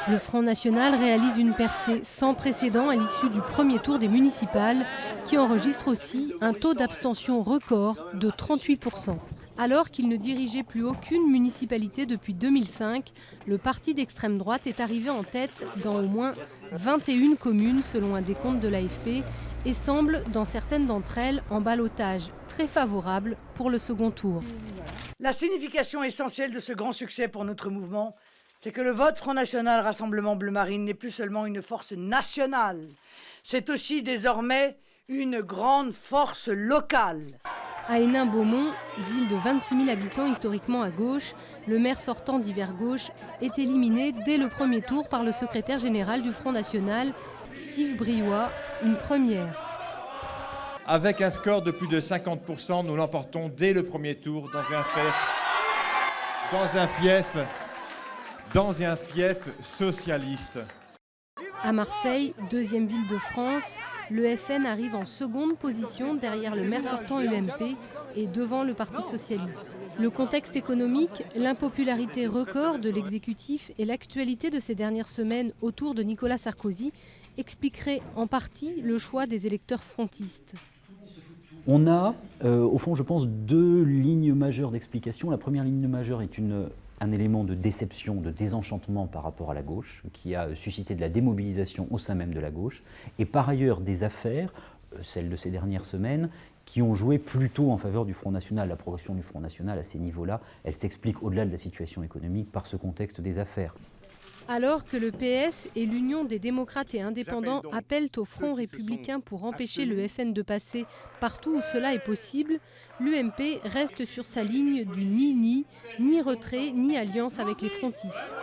Le Front National réalise une percée sans précédent à l'issue du premier tour des municipales, qui enregistre aussi un taux d'abstention record de 38%. Alors qu'il ne dirigeait plus aucune municipalité depuis 2005, le parti d'extrême droite est arrivé en tête dans au moins 21 communes selon un décompte de l'AFP et semble, dans certaines d'entre elles, en ballottage très favorable pour le second tour. La signification essentielle de ce grand succès pour notre mouvement, c'est que le vote Front National Rassemblement Bleu Marine n'est plus seulement une force nationale, c'est aussi désormais une grande force locale. À Hénin-Beaumont, ville de 26 000 habitants historiquement à gauche, le maire sortant d'hiver gauche est éliminé dès le premier tour par le secrétaire général du Front National, Steve Briouat, une première. Avec un score de plus de 50%, nous l'emportons dès le premier tour dans un fief socialiste. À Marseille, deuxième ville de France, le FN arrive en seconde position derrière le maire sortant UMP et devant le Parti socialiste. Le contexte économique, l'impopularité record de l'exécutif et l'actualité de ces dernières semaines autour de Nicolas Sarkozy expliqueraient en partie le choix des électeurs frontistes. On a, au fond, je pense, deux lignes majeures d'explication. La première ligne majeure est un élément de déception, de désenchantement par rapport à la gauche, qui a suscité de la démobilisation au sein même de la gauche, et par ailleurs des affaires, celles de ces dernières semaines, qui ont joué plutôt en faveur du Front National. La progression du Front National à ces niveaux-là, elle s'explique au-delà de la situation économique par ce contexte des affaires. Alors que le PS et l'Union des démocrates et indépendants appellent au Front républicain pour empêcher le FN de passer partout où cela est possible, l'UMP reste sur sa ligne du ni retrait, ni alliance avec les frontistes.